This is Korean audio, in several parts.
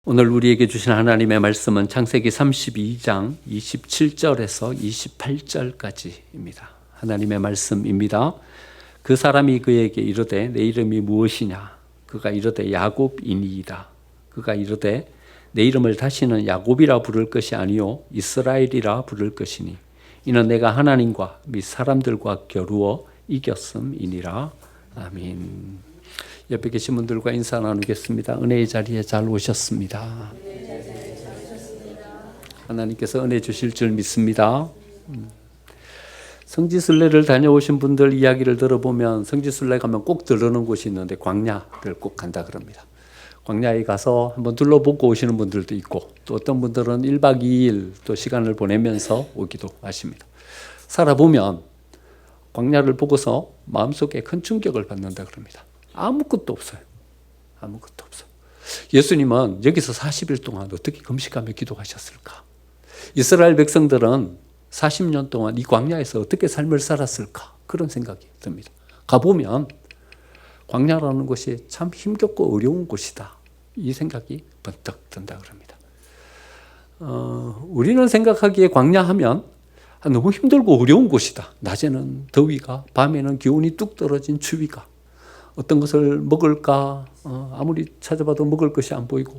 오늘 우리에게 주신 하나님의 말씀은 창세기 32장 27절에서 28절까지입니다. 하나님의 말씀입니다. 그 사람이 그에게 이르되 내 이름이 무엇이냐? 그가 이르되 야곱이니이다. 그가 이르되 내 이름을 다시는 야곱이라 부를 것이 아니요 이스라엘이라 부를 것이니 이는 내가 하나님과 및 사람들과 겨루어 이겼음이니라. 아멘. 옆에 계신 분들과 인사 나누겠습니다. 은혜의 자리에 잘 오셨습니다. 하나님께서 은혜 주실 줄 믿습니다. 성지순례를 다녀오신 분들 이야기를 들어보면 성지순례 가면 꼭 들르는 곳이 있는데 광야를 꼭 간다 그럽니다. 광야에 가서 한번 둘러보고 오시는 분들도 있고 또 어떤 분들은 1박 2일 또 시간을 보내면서 오기도 하십니다. 살아보면 광야를 보고서 마음속에 큰 충격을 받는다 그럽니다. 아무것도 없어요. 아무것도 없어요. 예수님은 여기서 40일 동안 어떻게 금식하며 기도하셨을까? 이스라엘 백성들은 40년 동안 이 광야에서 어떻게 삶을 살았을까? 그런 생각이 듭니다. 가보면 광야라는 곳이 참 힘겹고 어려운 곳이다. 이 생각이 번뜩 든다 그럽니다. 우리는 생각하기에 광야하면 너무 힘들고 어려운 곳이다. 낮에는 더위가, 밤에는 기온이 뚝 떨어진 추위가, 어떤 것을 먹을까 아무리 찾아봐도 먹을 것이 안 보이고,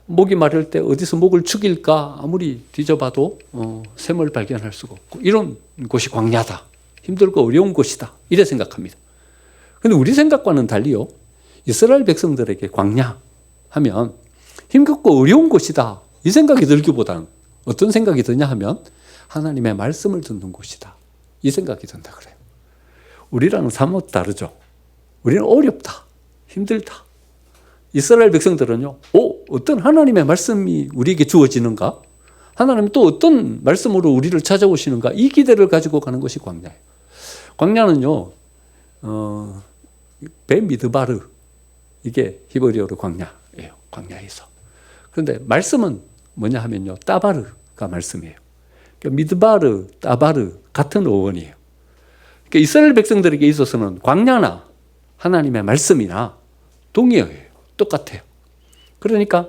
목이 마를 때 어디서 목을 죽일까 아무리 뒤져봐도 샘을 발견할 수가 없고, 이런 곳이 광야다. 힘들고 어려운 곳이다. 이래 생각합니다. 그런데 우리 생각과는 달리요, 이스라엘 백성들에게 광야 하면 힘겹고 어려운 곳이다. 이 생각이 들기보다는 어떤 생각이 드냐 하면 하나님의 말씀을 듣는 곳이다. 이 생각이 든다 그래요. 우리랑은 사뭇 다르죠. 우리는 어렵다, 힘들다. 이스라엘 백성들은요, 어떤 하나님의 말씀이 우리에게 주어지는가? 하나님이 또 어떤 말씀으로 우리를 찾아오시는가? 이 기대를 가지고 가는 것이 광야예요. 광야는요, 베미드바르, 이게 히브리어로 광야예요. 광야에서. 그런데 말씀은 뭐냐 하면요, 따바르가 말씀이에요. 그러니까 미드바르, 따바르 같은 어원이에요. 그러니까 이스라엘 백성들에게 있어서는 광야나 하나님의 말씀이나 동의어예요. 똑같아요. 그러니까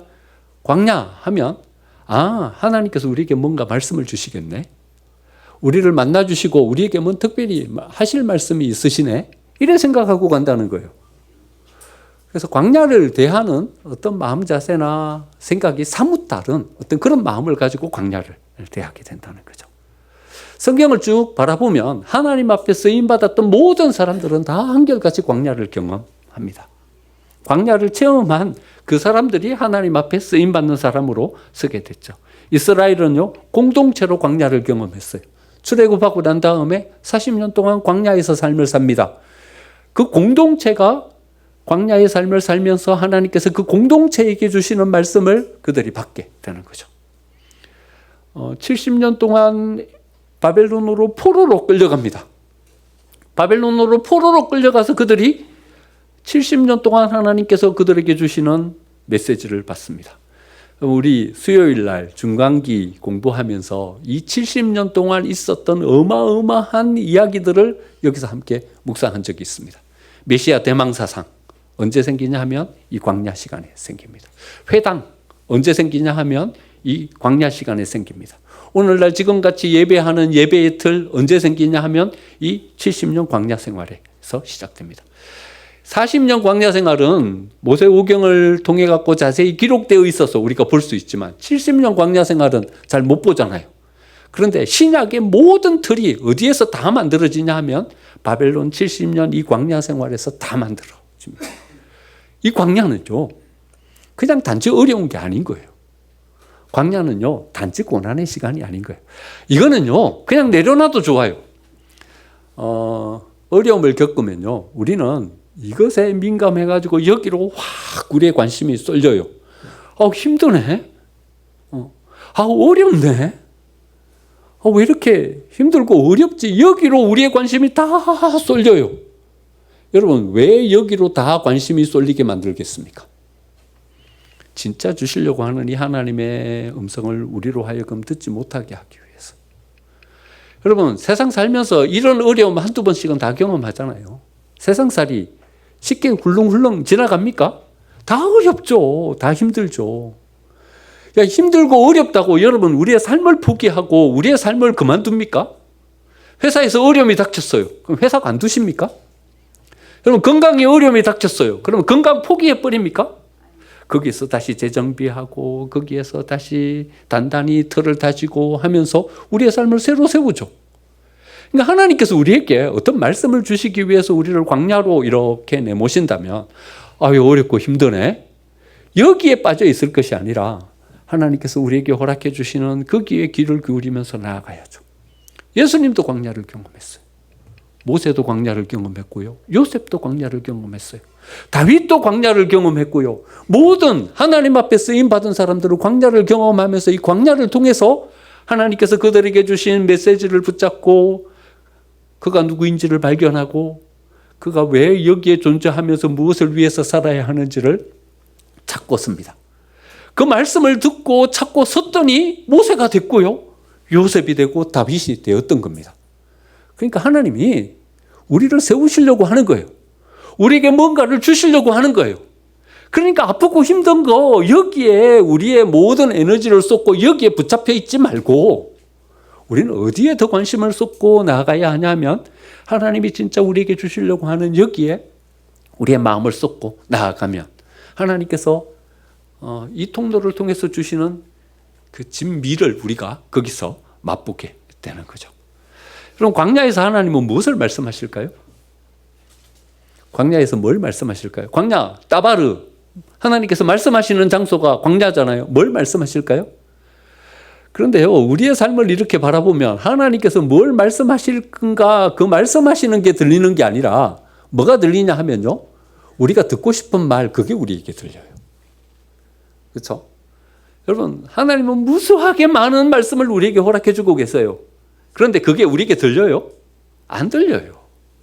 광야 하면 하나님께서 우리에게 뭔가 말씀을 주시겠네. 우리를 만나주시고 우리에게 뭔 특별히 하실 말씀이 있으시네. 이래 생각하고 간다는 거예요. 그래서 광야를 대하는 어떤 마음 자세나 생각이 사뭇 다른 어떤 그런 마음을 가지고 광야를 대하게 된다는 거죠. 성경을 쭉 바라보면 하나님 앞에 쓰임받았던 모든 사람들은 다 한결같이 광야를 경험합니다. 광야를 체험한 그 사람들이 하나님 앞에 쓰임받는 사람으로 서게 됐죠. 이스라엘은요, 공동체로 광야를 경험했어요. 출애굽하고 난 다음에 40년 동안 광야에서 삶을 삽니다. 그 공동체가 광야의 삶을 살면서 하나님께서 그 공동체에게 주시는 말씀을 그들이 받게 되는 거죠. 70년 동안 바벨론으로 포로로 끌려갑니다. 바벨론으로 포로로 끌려가서 그들이 70년 동안 하나님께서 그들에게 주시는 메시지를 받습니다. 우리 수요일 날 중간기 공부하면서 이 70년 동안 있었던 어마어마한 이야기들을 여기서 함께 묵상한 적이 있습니다. 메시아 대망사상 언제 생기냐 하면 이 광야 시간에 생깁니다. 회당 언제 생기냐 하면 이 광야 시간에 생깁니다. 오늘날 지금같이 예배하는 예배의 틀 언제 생기냐 하면 이 70년 광야 생활에서 시작됩니다. 40년 광야 생활은 모세오경을 통해 갖고 자세히 기록되어 있어서 우리가 볼 수 있지만 70년 광야 생활은 잘 못 보잖아요. 그런데 신약의 모든 틀이 어디에서 다 만들어지냐 하면 바벨론 70년 이 광야 생활에서 다 만들어집니다. 이 광야는요, 그냥 단지 어려운 게 아닌 거예요. 광야는요, 단지 고난의 시간이 아닌 거예요. 이거는요, 그냥 내려놔도 좋아요. 어려움을 겪으면요, 우리는 이것에 민감해가지고 여기로 확 우리의 관심이 쏠려요. 힘드네. 어렵네. 왜 이렇게 힘들고 어렵지? 여기로 우리의 관심이 다 쏠려요. 여러분, 왜 여기로 다 관심이 쏠리게 만들겠습니까? 진짜 주시려고 하는 이 하나님의 음성을 우리로 하여금 듣지 못하게 하기 위해서. 여러분, 세상 살면서 이런 어려움 한두 번씩은 다 경험하잖아요. 세상살이 쉽게 훌렁훌렁 지나갑니까? 다 어렵죠. 다 힘들죠. 야, 힘들고 어렵다고 여러분 우리의 삶을 포기하고 우리의 삶을 그만둡니까? 회사에서 어려움이 닥쳤어요. 그럼 회사 관두십니까? 여러분 건강에 어려움이 닥쳤어요. 그러면 건강 포기해버립니까? 거기에서 다시 재정비하고 거기에서 다시 단단히 틀을 다지고 하면서 우리의 삶을 새로 세우죠. 그러니까 하나님께서 우리에게 어떤 말씀을 주시기 위해서 우리를 광야로 이렇게 내모신다면 아유 어렵고 힘드네. 여기에 빠져 있을 것이 아니라 하나님께서 우리에게 허락해 주시는 거기에 귀를 기울이면서 나아가야죠. 예수님도 광야를 경험했어요. 모세도 광야를 경험했고요. 요셉도 광야를 경험했어요. 다윗도 광야를 경험했고요. 모든 하나님 앞에 쓰임받은 사람들은 광야를 경험하면서 이 광야를 통해서 하나님께서 그들에게 주신 메시지를 붙잡고 그가 누구인지를 발견하고 그가 왜 여기에 존재하면서 무엇을 위해서 살아야 하는지를 찾고 씁니다. 그 말씀을 듣고 찾고 섰더니 모세가 됐고요. 요셉이 되고 다윗이 되었던 겁니다. 그러니까 하나님이 우리를 세우시려고 하는 거예요. 우리에게 뭔가를 주시려고 하는 거예요. 그러니까 아프고 힘든 거 여기에 우리의 모든 에너지를 쏟고 여기에 붙잡혀 있지 말고 우리는 어디에 더 관심을 쏟고 나아가야 하냐면 하나님이 진짜 우리에게 주시려고 하는 여기에 우리의 마음을 쏟고 나아가면 하나님께서 이 통로를 통해서 주시는 그 진미를 우리가 거기서 맛보게 되는 거죠. 그럼 광야에서 하나님은 무엇을 말씀하실까요? 광야에서 뭘 말씀하실까요? 광야, 따바르. 하나님께서 말씀하시는 장소가 광야잖아요. 뭘 말씀하실까요? 그런데요, 우리의 삶을 이렇게 바라보면 하나님께서 뭘 말씀하실 건가 그 말씀하시는 게 들리는 게 아니라 뭐가 들리냐 하면요. 우리가 듣고 싶은 말, 그게 우리에게 들려요. 그렇죠? 여러분, 하나님은 무수하게 많은 말씀을 우리에게 허락해 주고 계세요. 그런데 그게 우리에게 들려요? 안 들려요.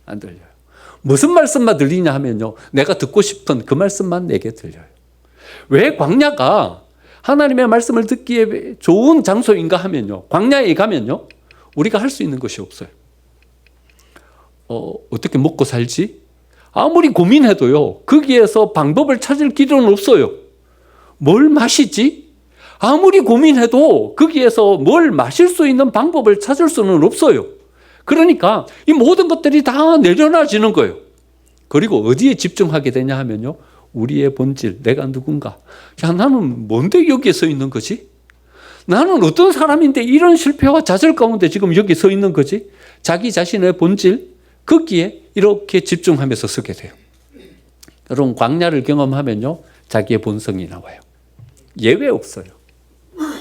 안 들려요. 무슨 말씀만 들리냐 하면요. 내가 듣고 싶은 그 말씀만 내게 들려요. 왜 광야가 하나님의 말씀을 듣기에 좋은 장소인가 하면요. 광야에 가면요. 우리가 할 수 있는 것이 없어요. 어떻게 먹고 살지? 아무리 고민해도요. 거기에서 방법을 찾을 길은 없어요. 뭘 마시지? 아무리 고민해도 거기에서 뭘 마실 수 있는 방법을 찾을 수는 없어요. 그러니까 이 모든 것들이 다 내려놔지는 거예요. 그리고 어디에 집중하게 되냐 하면요. 우리의 본질, 내가 누군가. 야, 나는 뭔데 여기에 서 있는 거지? 나는 어떤 사람인데 이런 실패와 좌절 가운데 지금 여기 서 있는 거지? 자기 자신의 본질, 거기에 이렇게 집중하면서 서게 돼요. 여러분, 광야를 경험하면요. 자기의 본성이 나와요. 예외 없어요.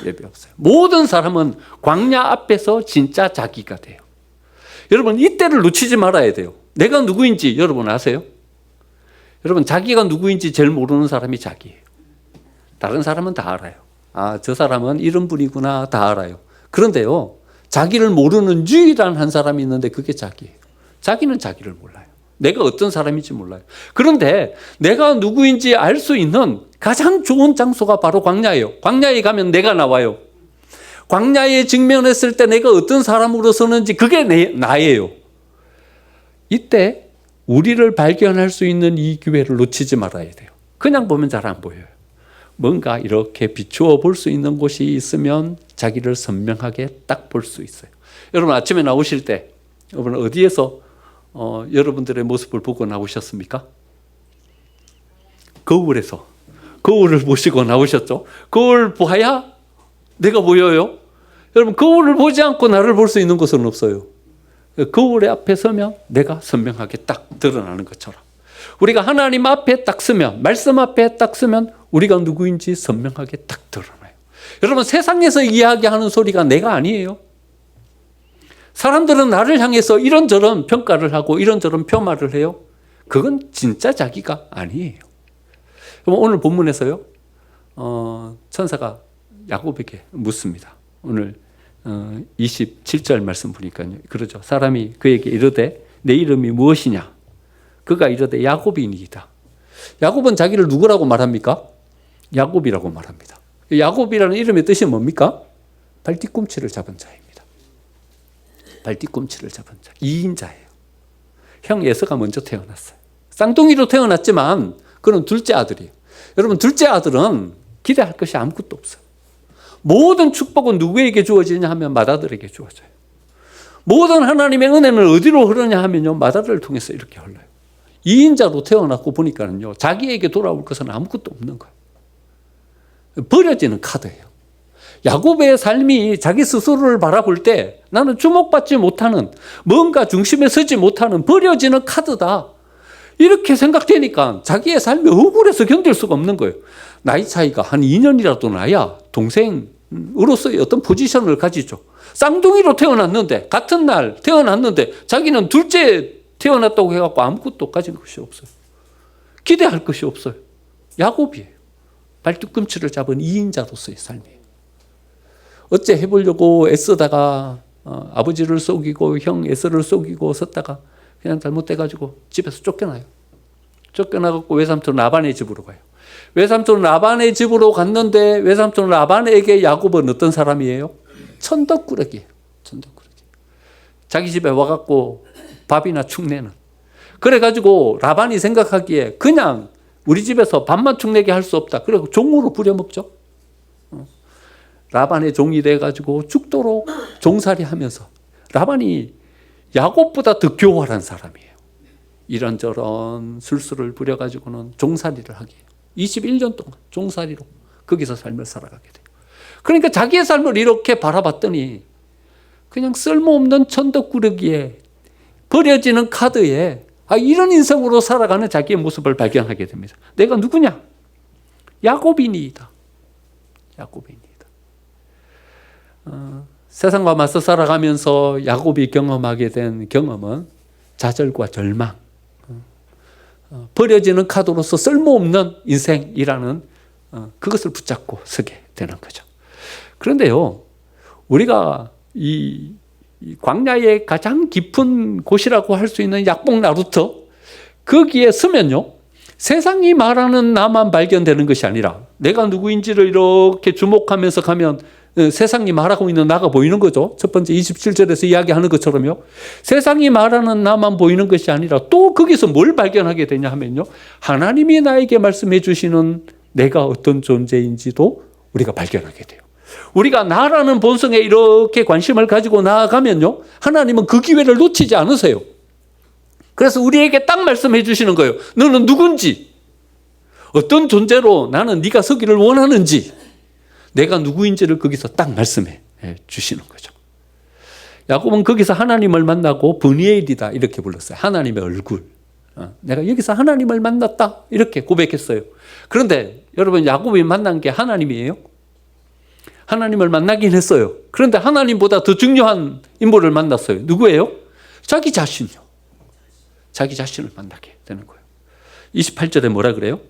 예외 없어요. 모든 사람은 광야 앞에서 진짜 자기가 돼요. 여러분, 이때를 놓치지 말아야 돼요. 내가 누구인지 여러분 아세요? 여러분, 자기가 누구인지 제일 모르는 사람이 자기예요. 다른 사람은 다 알아요. 아, 저 사람은 이런 분이구나 다 알아요. 그런데요, 자기를 모르는 유일한 한 사람이 있는데 그게 자기예요. 자기는 자기를 몰라요. 내가 어떤 사람인지 몰라요. 그런데 내가 누구인지 알 수 있는 가장 좋은 장소가 바로 광야예요. 광야에 가면 내가 나와요. 광야에 직면했을 때 내가 어떤 사람으로 서는지 그게 나예요. 이때 우리를 발견할 수 있는 이 기회를 놓치지 말아야 돼요. 그냥 보면 잘 안 보여요. 뭔가 이렇게 비추어 볼 수 있는 곳이 있으면 자기를 선명하게 딱 볼 수 있어요. 여러분 아침에 나오실 때 여러분 어디에서 여러분들의 모습을 보고 나오셨습니까? 거울에서. 거울을 보시고 나오셨죠? 거울 봐야 내가 보여요. 여러분 거울을 보지 않고 나를 볼 수 있는 곳은 없어요. 거울의 앞에 서면 내가 선명하게 딱 드러나는 것처럼 우리가 하나님 앞에 딱 서면 말씀 앞에 딱 서면 우리가 누구인지 선명하게 딱 드러나요. 여러분 세상에서 이야기하는 소리가 내가 아니에요. 사람들은 나를 향해서 이런저런 평가를 하고 이런저런 폄하를 해요. 그건 진짜 자기가 아니에요. 오늘 본문에서요. 천사가 야곱에게 묻습니다. 오늘 27절 말씀 보니까요. 그러죠. 사람이 그에게 이르되 내 이름이 무엇이냐? 그가 이르되 야곱이니이다. 야곱은 자기를 누구라고 말합니까? 야곱이라고 말합니다. 야곱이라는 이름의 뜻이 뭡니까? 발뒤꿈치를 잡은 자입니다. 발뒤꿈치를 잡은 자. 2인자예요. 형 에서가 먼저 태어났어요. 쌍둥이로 태어났지만 그는 둘째 아들이에요. 여러분 둘째 아들은 기대할 것이 아무것도 없어요. 모든 축복은 누구에게 주어지냐 하면 맏아들에게 주어져요. 모든 하나님의 은혜는 어디로 흐르냐 하면요, 맏아들을 통해서 이렇게 흘러요. 2인자로 태어났고 보니까는요, 자기에게 돌아올 것은 아무것도 없는 거예요. 버려지는 카드예요. 야곱의 삶이 자기 스스로를 바라볼 때 나는 주목받지 못하는, 뭔가 중심에 서지 못하는 버려지는 카드다, 이렇게 생각되니까 자기의 삶이 억울해서 견딜 수가 없는 거예요. 나이 차이가 한 2년이라도 나야 동생으로서의 어떤 포지션을 가지죠. 쌍둥이로 태어났는데, 같은 날 태어났는데 자기는 둘째 태어났다고 해갖고 아무것도 가진 것이 없어요. 기대할 것이 없어요. 야곱이에요. 발뒤꿈치를 잡은 2인자로서의 삶이에요. 어째 해보려고 애쓰다가 아버지를 속이고 형 에서를 속이고 섰다가 그냥 잘못돼가지고 집에서 쫓겨나요. 쫓겨나갖고 외삼촌 라반의 집으로 가요. 외삼촌 라반의 집으로 갔는데 외삼촌 라반에게 야곱은 어떤 사람이에요? 천덕꾸러기예요. 천덕꾸러기. 자기 집에 와갖고 밥이나 축내는. 그래가지고 라반이 생각하기에 그냥 우리 집에서 밥만 축내게 할 수 없다. 그래서 종으로 부려먹죠. 라반의 종이 돼가지고 죽도록 종살이 하면서, 라반이 야곱보다 더 교활한 사람이에요. 이런저런 술수를 부려가지고는 종살이를 하게 해요. 21년 동안 종살이로 거기서 삶을 살아가게 돼요. 그러니까 자기의 삶을 이렇게 바라봤더니 그냥 쓸모없는 천덕꾸러기에 버려지는 카드에 이런 인생으로 살아가는 자기의 모습을 발견하게 됩니다. 내가 누구냐? 야곱이니이다. 야곱이니이다. 세상과 맞서 살아가면서 야곱이 경험하게 된 경험은 좌절과 절망, 버려지는 카드로서 쓸모없는 인생이라는 그것을 붙잡고 서게 되는 거죠. 그런데요, 우리가 이 광야의 가장 깊은 곳이라고 할 수 있는 약복 나루터, 거기에 서면요, 세상이 말하는 나만 발견되는 것이 아니라 내가 누구인지를 이렇게 주목하면서 가면 세상이 말하고 있는 나가 보이는 거죠. 첫 번째 27절에서 이야기하는 것처럼요. 세상이 말하는 나만 보이는 것이 아니라 또 거기서 뭘 발견하게 되냐 하면요, 하나님이 나에게 말씀해 주시는 내가 어떤 존재인지도 우리가 발견하게 돼요. 우리가 나라는 본성에 이렇게 관심을 가지고 나아가면요, 하나님은 그 기회를 놓치지 않으세요. 그래서 우리에게 딱 말씀해 주시는 거예요. 너는 누군지, 어떤 존재로 나는 네가 서기를 원하는지, 내가 누구인지를 거기서 딱 말씀해 주시는 거죠. 야곱은 거기서 하나님을 만나고 브니엘이다 이렇게 불렀어요. 하나님의 얼굴. 내가 여기서 하나님을 만났다 이렇게 고백했어요. 그런데 여러분, 야곱이 만난 게 하나님이에요? 하나님을 만나긴 했어요. 그런데 하나님보다 더 중요한 인물을 만났어요. 누구예요? 자기 자신이요. 자기 자신을 만나게 되는 거예요. 28절에 뭐라 그래요?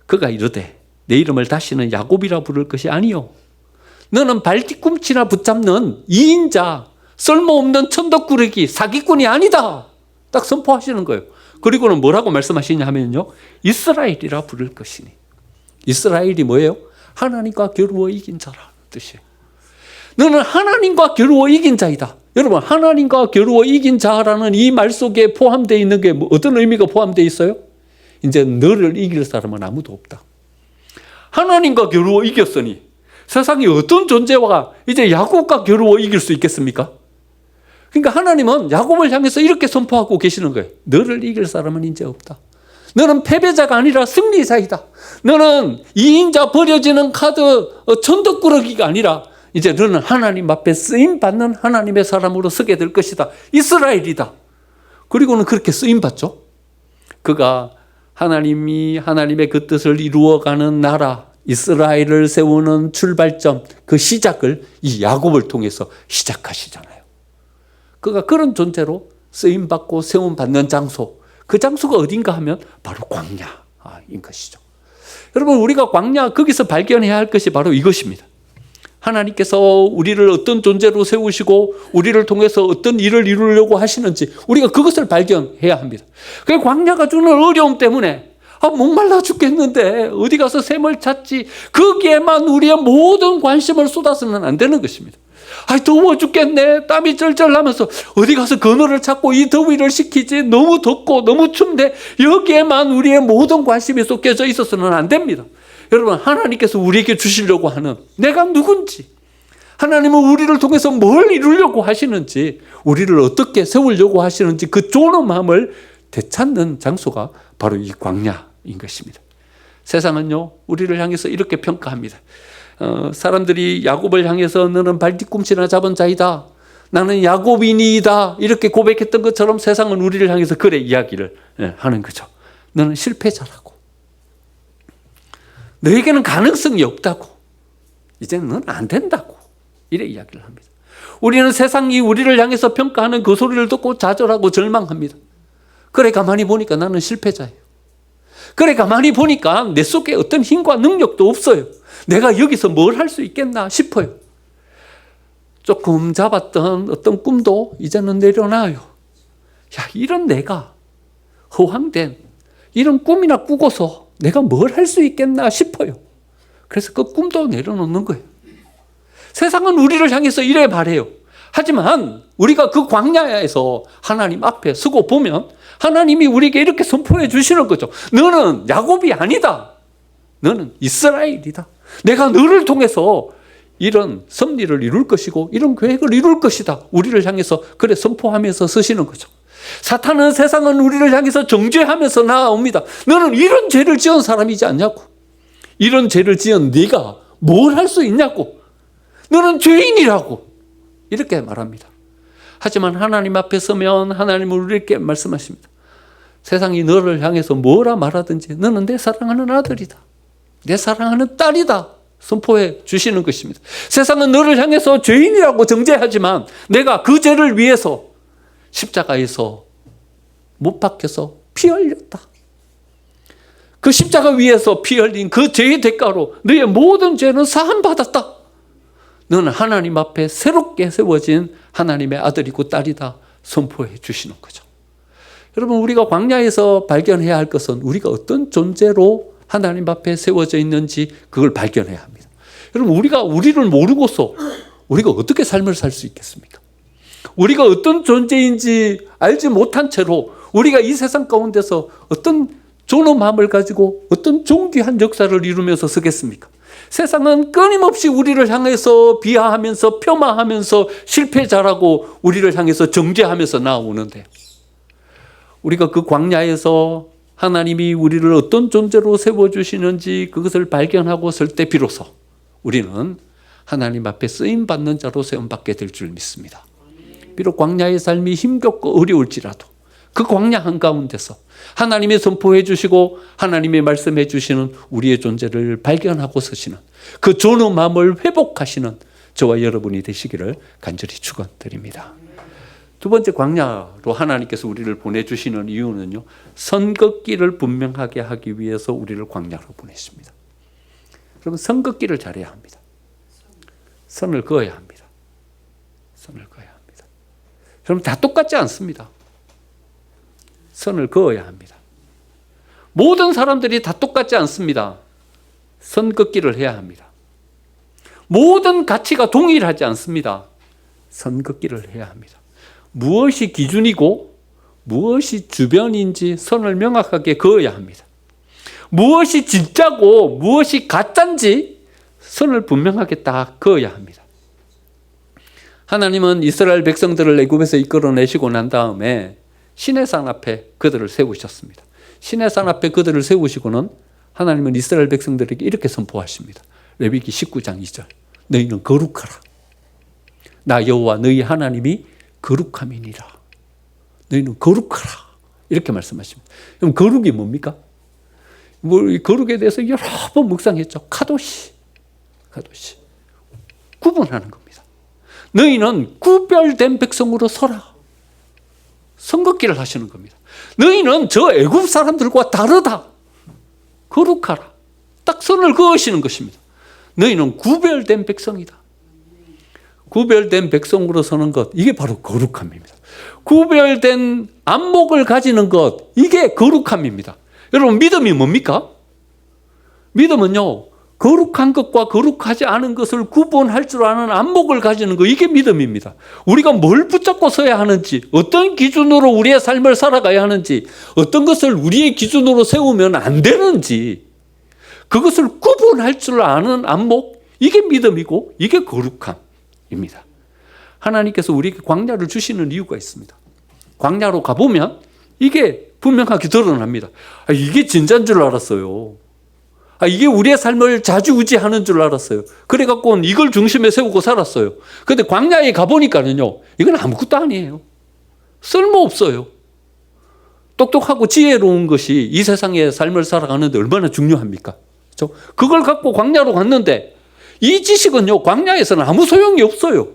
그가 이르되 내 이름을 다시는 야곱이라 부를 것이 아니요, 너는 발뒤꿈치나 붙잡는 2인자 쓸모없는 천덕꾸러기 사기꾼이 아니다, 딱 선포하시는 거예요. 그리고는 뭐라고 말씀하시냐 하면요, 이스라엘이라 부를 것이니. 이스라엘이 뭐예요? 하나님과 겨루어 이긴 자라는 뜻이에요. 너는 하나님과 겨루어 이긴 자이다. 여러분, 하나님과 겨루어 이긴 자라는 이 말 속에 포함되어 있는 게 어떤 의미가 포함되어 있어요? 이제 너를 이길 사람은 아무도 없다. 하나님과 겨루어 이겼으니 세상에 어떤 존재와 이제 야곱과 겨루어 이길 수 있겠습니까? 그러니까 하나님은 야곱을 향해서 이렇게 선포하고 계시는 거예요. 너를 이길 사람은 이제 없다. 너는 패배자가 아니라 승리자이다. 너는 2인자 버려지는 카드 천덕꾸러기가 아니라 이제 너는 하나님 앞에 쓰임받는 하나님의 사람으로 서게 될 것이다. 이스라엘이다. 그리고는 그렇게 쓰임받죠. 그가 하나님이 하나님의 그 뜻을 이루어가는 나라 이스라엘을 세우는 출발점, 그 시작을 이 야곱을 통해서 시작하시잖아요. 그가 그런 존재로 쓰임받고 세움받는 장소, 그 장소가 어딘가 하면 바로 광야인 것이죠. 여러분, 우리가 광야, 거기서 발견해야 할 것이 바로 이것입니다. 하나님께서 우리를 어떤 존재로 세우시고 우리를 통해서 어떤 일을 이루려고 하시는지 우리가 그것을 발견해야 합니다. 그 광야가 주는 어려움 때문에 목말라 죽겠는데 어디 가서 샘을 찾지, 거기에만 우리의 모든 관심을 쏟아서는 안 되는 것입니다. 더워 죽겠네. 땀이 쩔쩔 나면서 어디 가서 그늘을 찾고 이 더위를 식히지. 너무 덥고 너무 춥네. 여기에만 우리의 모든 관심이 쏟겨져 있어서는 안 됩니다. 여러분, 하나님께서 우리에게 주시려고 하는 내가 누군지, 하나님은 우리를 통해서 뭘 이루려고 하시는지, 우리를 어떻게 세우려고 하시는지 그 존엄함을 되찾는 장소가 바로 이 광야인 것입니다. 세상은요, 우리를 향해서 이렇게 평가합니다. 사람들이 야곱을 향해서 너는 발뒤꿈치나 잡은 자이다. 나는 야곱인이다. 이렇게 고백했던 것처럼 세상은 우리를 향해서 그래 이야기를 하는 거죠. 너는 실패자라고. 너에게는 가능성이 없다고. 이제는 너는 안 된다고. 이래 이야기를 합니다. 우리는 세상이 우리를 향해서 평가하는 그 소리를 듣고 좌절하고 절망합니다. 그래 가만히 보니까 나는 실패자예요. 그래 가만히 보니까 내 속에 어떤 힘과 능력도 없어요. 내가 여기서 뭘 할 수 있겠나 싶어요. 조금 잡았던 어떤 꿈도 이제는 내려놔요. 이런 내가 허황된 이런 꿈이나 꾸고서 내가 뭘 할 수 있겠나 싶어요. 그래서 그 꿈도 내려놓는 거예요. 세상은 우리를 향해서 이래 말해요. 하지만 우리가 그 광야에서 하나님 앞에 서고 보면 하나님이 우리에게 이렇게 선포해 주시는 거죠. 너는 야곱이 아니다. 너는 이스라엘이다. 내가 너를 통해서 이런 섭리를 이룰 것이고 이런 계획을 이룰 것이다. 우리를 향해서 그래 선포하면서 서시는 거죠. 사탄은, 세상은 우리를 향해서 정죄하면서 나아옵니다. 너는 이런 죄를 지은 사람이지 않냐고. 이런 죄를 지은 네가 뭘 할 수 있냐고. 너는 죄인이라고. 이렇게 말합니다. 하지만 하나님 앞에 서면 하나님은 우리에게 말씀하십니다. 세상이 너를 향해서 뭐라 말하든지 너는 내 사랑하는 아들이다. 내 사랑하는 딸이다. 선포해 주시는 것입니다. 세상은 너를 향해서 죄인이라고 정죄하지만 내가 그 죄를 위해서 십자가에서 못 박혀서 피 흘렸다. 그 십자가 위에서 피 흘린 그 죄의 대가로 너의 모든 죄는 사함받았다. 너는 하나님 앞에 새롭게 세워진 하나님의 아들이고 딸이다. 선포해 주시는 거죠. 여러분, 우리가 광야에서 발견해야 할 것은 우리가 어떤 존재로 하나님 앞에 세워져 있는지 그걸 발견해야 합니다. 여러분, 우리가 우리를 모르고서 우리가 어떻게 삶을 살 수 있겠습니까? 우리가 어떤 존재인지 알지 못한 채로 우리가 이 세상 가운데서 어떤 존엄함을 가지고 어떤 존귀한 역사를 이루면서 서겠습니까? 세상은 끊임없이 우리를 향해서 비하하면서 폄하하면서 실패자라고 우리를 향해서 정죄하면서 나오는데, 우리가 그 광야에서 하나님이 우리를 어떤 존재로 세워주시는지 그것을 발견하고 설 때 비로소 우리는 하나님 앞에 쓰임받는 자로 세움받게 될 줄 믿습니다. 비록 광야의 삶이 힘겹고 어려울지라도 그 광야 한가운데서 하나님이 선포해 주시고 하나님이 말씀해 주시는 우리의 존재를 발견하고 서시는 그 존엄함을 회복하시는 저와 여러분이 되시기를 간절히 축원드립니다. 두 번째, 광야로 하나님께서 우리를 보내주시는 이유는요, 선긋기를 분명하게 하기 위해서 우리를 광야로 보내십니다. 그러면 선긋기를 잘해야 합니다. 선을 그어야 합니다. 선을 그어야 합니다. 그럼 다 똑같지 않습니다. 선을 그어야 합니다. 모든 사람들이 다 똑같지 않습니다. 선긋기를 해야 합니다. 모든 가치가 동일하지 않습니다. 선긋기를 해야 합니다. 무엇이 기준이고 무엇이 주변인지 선을 명확하게 그어야 합니다. 무엇이 진짜고 무엇이 가짜인지 선을 분명하게 딱 그어야 합니다. 하나님은 이스라엘 백성들을 애굽에서 이끌어내시고 난 다음에 시내산 앞에 그들을 세우셨습니다. 시내산 앞에 그들을 세우시고는 하나님은 이스라엘 백성들에게 이렇게 선포하십니다. 레위기 19장 2절. 너희는 거룩하라. 나 여호와 너희 하나님이 거룩함이니라. 너희는 거룩하라. 이렇게 말씀하십니다. 그럼 거룩이 뭡니까? 거룩에 대해서 여러 번 묵상했죠. 카도시. 구분하는 겁니다. 너희는 구별된 백성으로 서라. 선긋기를 하시는 겁니다. 너희는 저 애굽 사람들과 다르다. 거룩하라. 딱 선을 그으시는 것입니다. 너희는 구별된 백성이다. 구별된 백성으로 서는 것, 이게 바로 거룩함입니다. 구별된 안목을 가지는 것, 이게 거룩함입니다. 여러분, 믿음이 뭡니까? 믿음은요, 거룩한 것과 거룩하지 않은 것을 구분할 줄 아는 안목을 가지는 거, 이게 믿음입니다. 우리가 뭘 붙잡고 서야 하는지, 어떤 기준으로 우리의 삶을 살아가야 하는지, 어떤 것을 우리의 기준으로 세우면 안 되는지, 그것을 구분할 줄 아는 안목, 이게 믿음이고 이게 거룩함입니다. 하나님께서 우리에게 광야를 주시는 이유가 있습니다. 광야로 가보면 이게 분명하게 드러납니다. 이게 진짜인 줄 알았어요. 이게 우리의 삶을 좌지우지하는 줄 알았어요. 그래갖고 이걸 중심에 세우고 살았어요. 근데 광야에 가보니까는요, 이건 아무것도 아니에요. 쓸모없어요. 똑똑하고 지혜로운 것이 이 세상의 삶을 살아가는데 얼마나 중요합니까? 그렇죠? 그걸 갖고 광야로 갔는데 이 지식은요, 광야에서는 아무 소용이 없어요.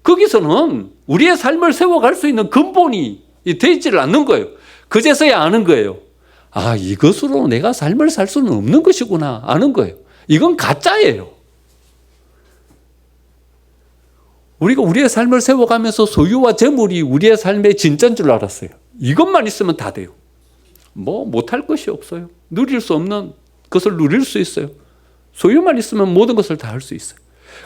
거기서는 우리의 삶을 세워갈 수 있는 근본이 되지를 않는 거예요. 그제서야 아는 거예요. 이것으로 내가 삶을 살 수는 없는 것이구나 아는 거예요. 이건 가짜예요. 우리가 우리의 삶을 세워가면서 소유와 재물이 우리의 삶의 진짜인 줄 알았어요. 이것만 있으면 다 돼요. 못할 것이 없어요. 누릴 수 없는 것을 누릴 수 있어요. 소유만 있으면 모든 것을 다 할 수 있어요.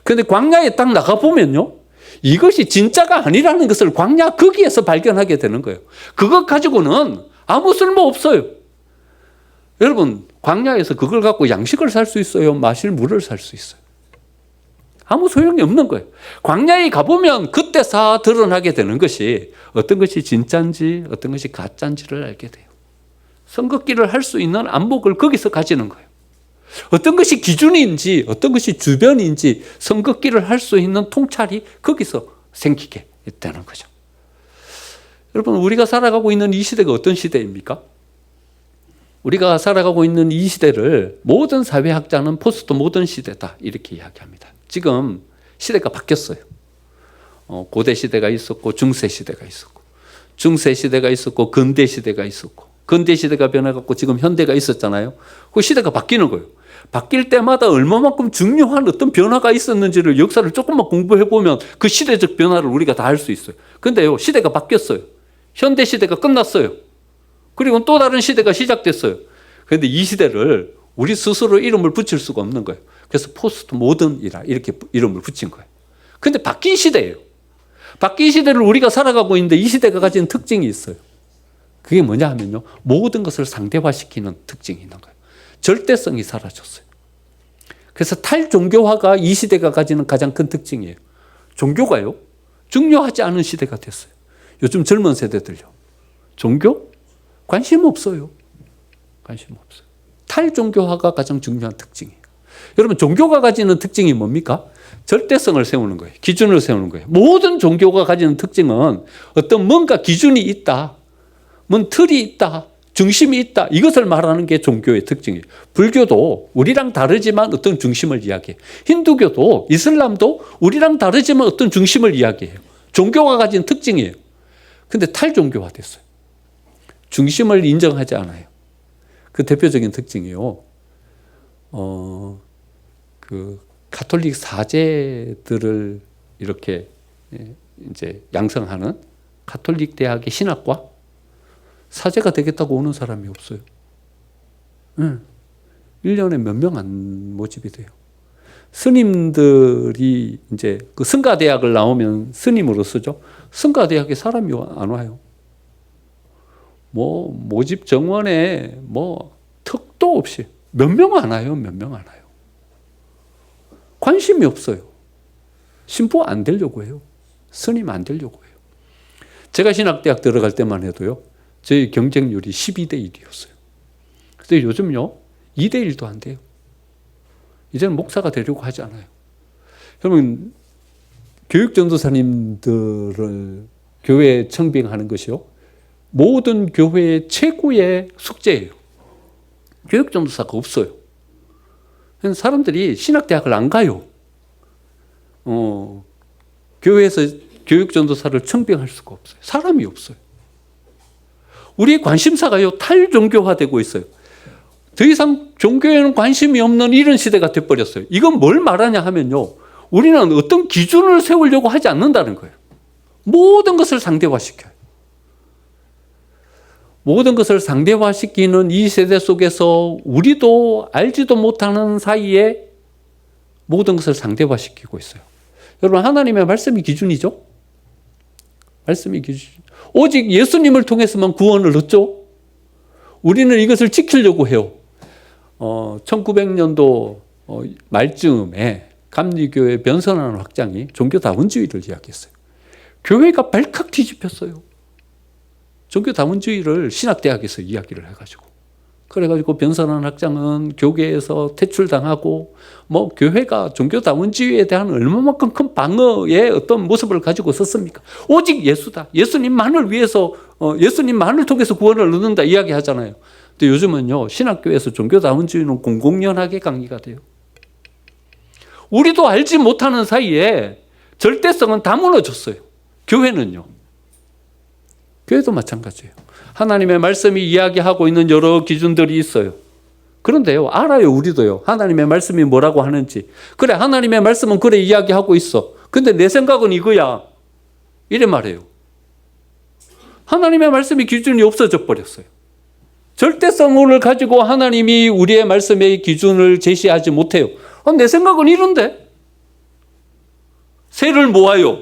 그런데 광야에 딱 나가보면요, 이것이 진짜가 아니라는 것을 광야 거기에서 발견하게 되는 거예요. 그것 가지고는 아무 쓸모 없어요. 여러분, 광야에서 그걸 갖고 양식을 살 수 있어요? 마실 물을 살 수 있어요? 아무 소용이 없는 거예요. 광야에 가보면 그때 드러나게 되는 것이 어떤 것이 진짜인지 어떤 것이 가짜인지를 알게 돼요. 선긋기를 할 수 있는 안목을 거기서 가지는 거예요. 어떤 것이 기준인지 어떤 것이 주변인지 선긋기를 할 수 있는 통찰이 거기서 생기게 되는 거죠. 여러분, 우리가 살아가고 있는 이 시대가 어떤 시대입니까? 우리가 살아가고 있는 이 시대를 모든 사회학자는 포스트 모던 시대다 이렇게 이야기합니다. 지금 시대가 바뀌었어요. 고대 시대가 있었고 중세 시대가 있었고, 중세 시대가 있었고 근대 시대가 있었고, 근대 시대가 변해갖고 지금 현대가 있었잖아요. 그 시대가 바뀌는 거예요. 바뀔 때마다 얼마만큼 중요한 어떤 변화가 있었는지를 역사를 조금만 공부해보면 그 시대적 변화를 우리가 다 알 수 있어요. 근데요, 시대가 바뀌었어요. 현대 시대가 끝났어요. 그리고 또 다른 시대가 시작됐어요. 그런데 이 시대를 우리 스스로 이름을 붙일 수가 없는 거예요. 그래서 포스트 모던이라 이렇게 이름을 붙인 거예요. 근데 바뀐 시대예요. 바뀐 시대를 우리가 살아가고 있는데 이 시대가 가진 특징이 있어요. 그게 뭐냐 하면요, 모든 것을 상대화시키는 특징이 있는 거예요. 절대성이 사라졌어요. 그래서 탈종교화가 이 시대가 가지는 가장 큰 특징이에요. 종교가요, 중요하지 않은 시대가 됐어요. 요즘 젊은 세대들요, 종교? 관심 없어요. 관심 없어요. 탈종교화가 가장 중요한 특징이에요. 여러분, 종교가 가지는 특징이 뭡니까? 절대성을 세우는 거예요. 기준을 세우는 거예요. 모든 종교가 가지는 특징은 어떤 뭔가 기준이 있다, 뭔 틀이 있다, 중심이 있다, 이것을 말하는 게 종교의 특징이에요. 불교도 우리랑 다르지만 어떤 중심을 이야기해요. 힌두교도 이슬람도 우리랑 다르지만 어떤 중심을 이야기해요. 종교가 가진 특징이에요. 근데 탈종교화 됐어요. 중심을 인정하지 않아요. 그 대표적인 특징이요, 그 가톨릭 사제들을 이렇게 이제 양성하는 가톨릭 대학의 신학과, 사제가 되겠다고 오는 사람이 없어요. 1년에 몇 명 안 모집이 돼요. 스님들이 이제 그 승가대학을 나오면 스님으로 쓰죠. 승가대학에 사람이 안 와요. 모집 정원에 턱도 없이 몇 명 안 와요. 몇 명 안 와요. 관심이 없어요. 신부 안 되려고 해요. 스님 안 되려고 해요. 제가 신학대학 들어갈 때만 해도요, 저희 경쟁률이 12대 1이었어요. 근데 요즘요, 2대 1도 안 돼요. 이제는 목사가 되려고 하지 않아요. 여러분, 교육전도사님들을 교회에 청빙하는 것이요, 모든 교회의 최고의 숙제예요. 교육전도사가 없어요. 사람들이 신학대학을 안 가요. 교회에서 교육전도사를 청빙할 수가 없어요. 사람이 없어요. 우리의 관심사가요, 탈종교화되고 있어요. 더 이상 종교에는 관심이 없는 이런 시대가 돼버렸어요. 이건 뭘 말하냐 하면요, 우리는 어떤 기준을 세우려고 하지 않는다는 거예요. 모든 것을 상대화시켜요. 모든 것을 상대화시키는 이 세대 속에서 우리도 알지도 못하는 사이에 모든 것을 상대화시키고 있어요. 여러분, 하나님의 말씀이 기준이죠? 말씀이 기준. 오직 예수님을 통해서만 구원을 얻죠? 우리는 이것을 지키려고 해요. 1900년도 말쯤에 감리교회 변선하는 확장이 종교다원주의를 이야기했어요. 교회가 발칵 뒤집혔어요. 종교다원주의를 신학대학에서 이야기를 해가지고. 그래가지고 변선한 학장은 교계에서 퇴출당하고, 교회가 종교다원주의에 대한 얼마만큼 큰 방어의 어떤 모습을 가지고 썼습니까? 오직 예수다. 예수님만을 위해서, 예수님만을 통해서 구원을 얻는다 이야기 하잖아요. 근데 요즘은요, 신학교에서 종교다원주의는 공공연하게 강의가 돼요. 우리도 알지 못하는 사이에 절대성은 다 무너졌어요. 교회는요. 교회도 마찬가지예요. 하나님의 말씀이 이야기하고 있는 여러 기준들이 있어요. 그런데요, 알아요, 우리도요. 하나님의 말씀이 뭐라고 하는지. 그래, 하나님의 말씀은 그래 이야기하고 있어. 근데 내 생각은 이거야. 이래 말해요. 하나님의 말씀이 기준이 없어져 버렸어요. 절대성을 가지고 하나님이 우리의 말씀의 기준을 제시하지 못해요. 내 생각은 이런데. 새를 모아요.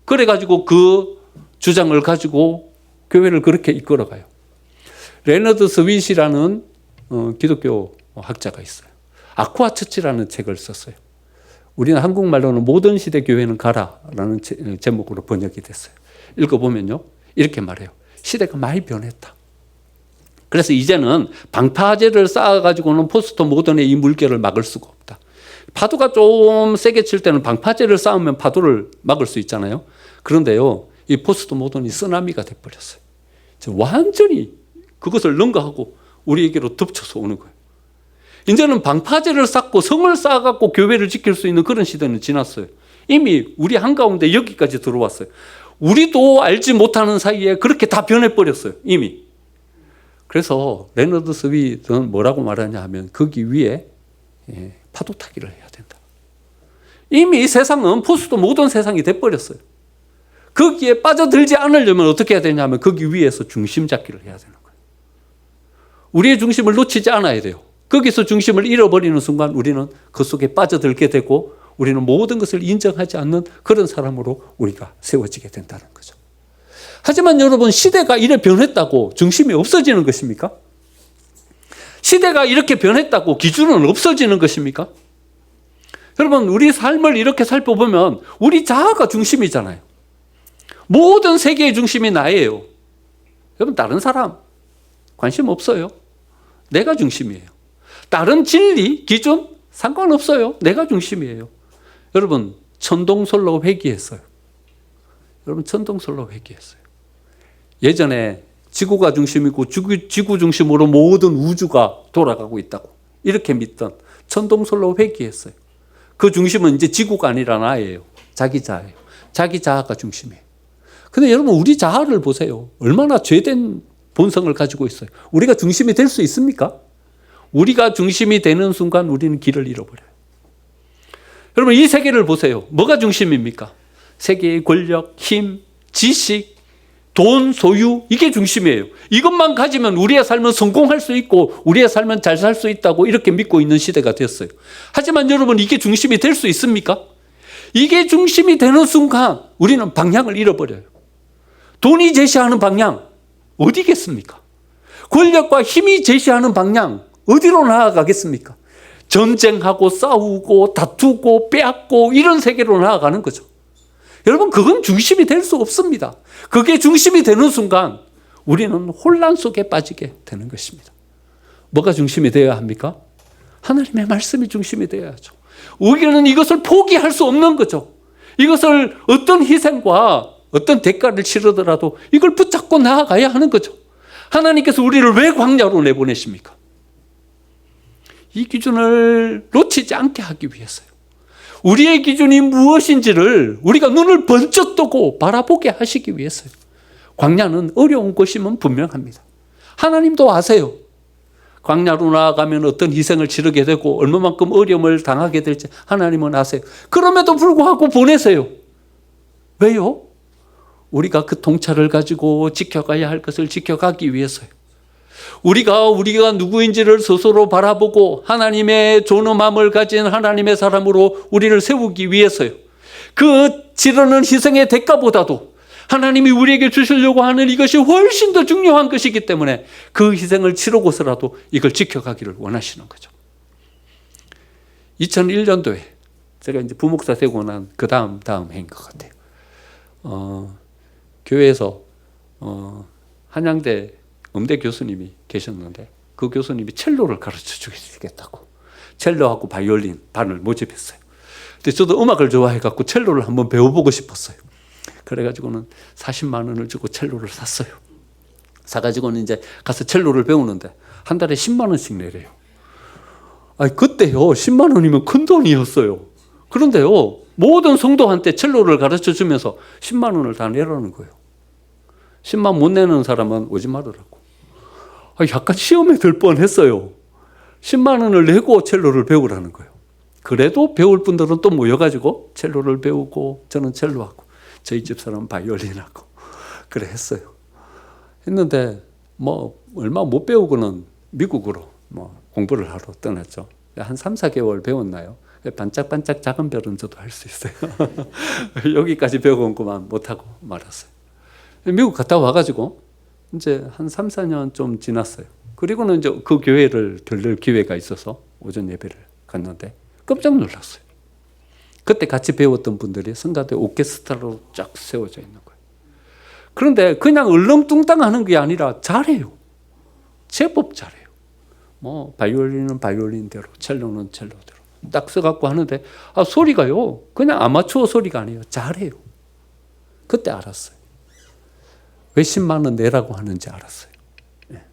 그래가지고 그 주장을 가지고 교회를 그렇게 이끌어가요. 레너드 스윗이라는 기독교 학자가 있어요. 아쿠아 처치라는 책을 썼어요. 우리는 한국말로는 모던 시대 교회는 가라라는 제목으로 번역이 됐어요. 읽어보면요, 이렇게 말해요. 시대가 많이 변했다. 그래서 이제는 방파제를 쌓아가지고는 포스트 모던의 이 물결을 막을 수가 없다. 파도가 좀 세게 칠 때는 방파제를 쌓으면 파도를 막을 수 있잖아요. 그런데요, 이 포스트 모던이 쓰나미가 돼버렸어요. 완전히 그것을 능가하고 우리에게로 덮쳐서 오는 거예요. 이제는 방파제를 쌓고 성을 쌓아갖고 교회를 지킬 수 있는 그런 시대는 지났어요. 이미 우리 한가운데 여기까지 들어왔어요. 우리도 알지 못하는 사이에 그렇게 다 변해버렸어요. 이미. 그래서 레너드 스윗은 뭐라고 말하냐 하면 거기 위에 파도 타기를 해야 된다. 이미 세상은 포스트 모던 세상이 돼버렸어요. 거기에 빠져들지 않으려면 어떻게 해야 되냐면 거기 위에서 중심 잡기를 해야 되는 거예요. 우리의 중심을 놓치지 않아야 돼요. 거기서 중심을 잃어버리는 순간 우리는 그 속에 빠져들게 되고 우리는 모든 것을 인정하지 않는 그런 사람으로 우리가 세워지게 된다는 거죠. 하지만 여러분, 시대가 이래 변했다고 중심이 없어지는 것입니까? 시대가 이렇게 변했다고 기준은 없어지는 것입니까? 여러분, 우리 삶을 이렇게 살펴보면 우리 자아가 중심이잖아요. 모든 세계의 중심이 나예요. 여러분, 다른 사람 관심 없어요. 내가 중심이에요. 다른 진리, 기준 상관없어요. 내가 중심이에요. 여러분, 천동설로 회귀했어요. 여러분, 천동설로 회귀했어요. 예전에 지구가 중심이고 지구 중심으로 모든 우주가 돌아가고 있다고 이렇게 믿던 천동설로 회귀했어요. 그 중심은 이제 지구가 아니라 나예요. 자기 자아예요. 자기 자아가 중심이에요. 근데 여러분, 우리 자아를 보세요. 얼마나 죄된 본성을 가지고 있어요. 우리가 중심이 될 수 있습니까? 우리가 중심이 되는 순간 우리는 길을 잃어버려요. 여러분, 이 세계를 보세요. 뭐가 중심입니까? 세계의 권력, 힘, 지식, 돈, 소유, 이게 중심이에요. 이것만 가지면 우리의 삶은 성공할 수 있고 우리의 삶은 잘 살 수 있다고 이렇게 믿고 있는 시대가 됐어요. 하지만 여러분, 이게 중심이 될 수 있습니까? 이게 중심이 되는 순간 우리는 방향을 잃어버려요. 돈이 제시하는 방향 어디겠습니까? 권력과 힘이 제시하는 방향 어디로 나아가겠습니까? 전쟁하고 싸우고 다투고 빼앗고 이런 세계로 나아가는 거죠. 여러분, 그건 중심이 될 수 없습니다. 그게 중심이 되는 순간 우리는 혼란 속에 빠지게 되는 것입니다. 뭐가 중심이 되어야 합니까? 하나님의 말씀이 중심이 되어야죠. 우리는 이것을 포기할 수 없는 거죠. 이것을 어떤 희생과 어떤 대가를 치르더라도 이걸 붙잡고 나아가야 하는 거죠. 하나님께서 우리를 왜 광야로 내보내십니까? 이 기준을 놓치지 않게 하기 위해서요. 우리의 기준이 무엇인지를 우리가 눈을 번쩍 뜨고 바라보게 하시기 위해서요. 광야는 어려운 것임은 분명합니다. 하나님도 아세요. 광야로 나아가면 어떤 희생을 치르게 되고 얼마만큼 어려움을 당하게 될지 하나님은 아세요. 그럼에도 불구하고 보내세요. 왜요? 우리가 그 통찰을 가지고 지켜가야 할 것을 지켜가기 위해서요. 우리가 누구인지를 스스로 바라보고 하나님의 존엄함을 가진 하나님의 사람으로 우리를 세우기 위해서요. 그 치르는 희생의 대가보다도 하나님이 우리에게 주시려고 하는 이것이 훨씬 더 중요한 것이기 때문에 그 희생을 치르고서라도 이걸 지켜가기를 원하시는 거죠. 2001년도에 제가 이제 부목사 되고 난 그 다음 해인 것 같아요. 교회에서 한양대 음대 교수님이 계셨는데 그 교수님이 첼로를 가르쳐 주시겠다고 첼로하고 바이올린 반을 모집했어요. 근데 저도 음악을 좋아해갖고 첼로를 한번 배워보고 싶었어요. 그래가지고는 40만 원을 주고 첼로를 샀어요. 사가지고는 이제 가서 첼로를 배우는데 한 달에 10만 원씩 내래요. 아니 그때요 10만 원이면 큰 돈이었어요. 그런데요 모든 성도한테 첼로를 가르쳐 주면서 10만 원을 다 내라는 거예요. 10만 못 내는 사람은 오지 말으라고. 약간 시험에 들 뻔했어요. 10만 원을 내고 첼로를 배우라는 거예요. 그래도 배울 분들은 또 모여가지고 첼로를 배우고 저는 첼로하고 저희 집 사람은 바이올린하고 그래 했어요. 했는데 뭐 얼마 못 배우고는 미국으로 뭐 공부를 하러 떠났죠. 한 3, 4개월 배웠나요? 반짝반짝 작은 별은 저도 할 수 있어요. 여기까지 배워온 것만 못하고 말았어요. 미국 갔다 와가지고 이제 한 3, 4년 좀 지났어요. 그리고는 이제 그 교회를 들를 기회가 있어서 오전 예배를 갔는데 깜짝 놀랐어요. 그때 같이 배웠던 분들이 성가대 오케스트라로 쫙 세워져 있는 거예요. 그런데 그냥 얼렁뚱땅 하는 게 아니라 잘해요. 제법 잘해요. 뭐 바이올린은 바이올린대로, 첼로는 첼로대로 딱 써갖고 하는데 소리가요 그냥 아마추어 소리가 아니에요. 잘해요. 그때 알았어요. 왜 10만 원 내라고 하는지 알았어요. 네.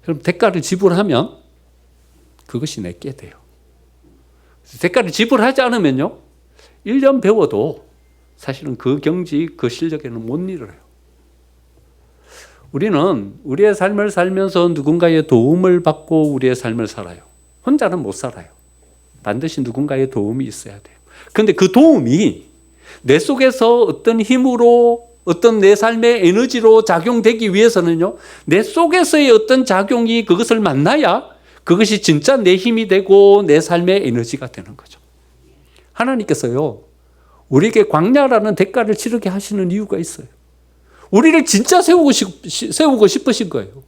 그럼 대가를 지불하면 그것이 내게 돼요. 대가를 지불하지 않으면요 1년 배워도 사실은 그 경지, 그 실력에는 못 이르러요. 우리는 우리의 삶을 살면서 누군가의 도움을 받고 우리의 삶을 살아요. 혼자는 못 살아요. 반드시 누군가의 도움이 있어야 돼요. 그런데 그 도움이 내 속에서 어떤 힘으로 어떤 내 삶의 에너지로 작용되기 위해서는요 내 속에서의 어떤 작용이 그것을 만나야 그것이 진짜 내 힘이 되고 내 삶의 에너지가 되는 거죠. 하나님께서요 우리에게 광야라는 대가를 치르게 하시는 이유가 있어요. 우리를 진짜 세우고 싶으신 거예요.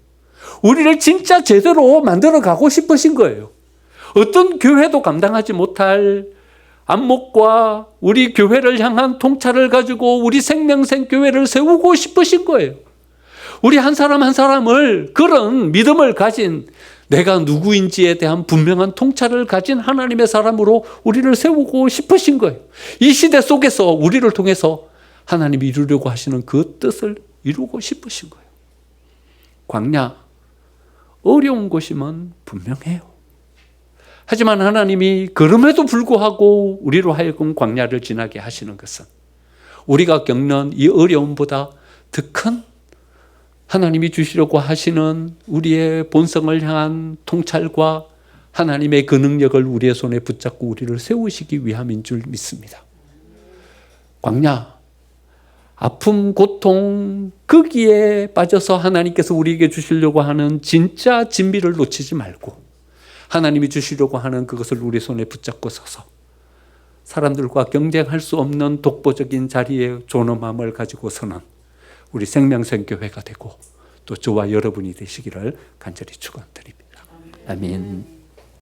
우리를 진짜 제대로 만들어 가고 싶으신 거예요. 어떤 교회도 감당하지 못할 안목과 우리 교회를 향한 통찰을 가지고 우리 생명생 교회를 세우고 싶으신 거예요. 우리 한 사람 한 사람을 그런 믿음을 가진 내가 누구인지에 대한 분명한 통찰을 가진 하나님의 사람으로 우리를 세우고 싶으신 거예요. 이 시대 속에서 우리를 통해서 하나님이 이루려고 하시는 그 뜻을 이루고 싶으신 거예요. 광야, 어려운 곳이면 분명해요. 하지만 하나님이 그럼에도 불구하고 우리로 하여금 광야를 지나게 하시는 것은 우리가 겪는 이 어려움보다 더 큰 하나님이 주시려고 하시는 우리의 본성을 향한 통찰과 하나님의 그 능력을 우리의 손에 붙잡고 우리를 세우시기 위함인 줄 믿습니다. 광야, 아픔, 고통, 거기에 빠져서 하나님께서 우리에게 주시려고 하는 진짜 진미를 놓치지 말고 하나님이 주시려고 하는 그것을 우리 손에 붙잡고 서서 사람들과 경쟁할 수 없는 독보적인 자리에 존엄함을 가지고 서는 우리 생명생교회가 되고 또 저와 여러분이 되시기를 간절히 축원드립니다. 아멘.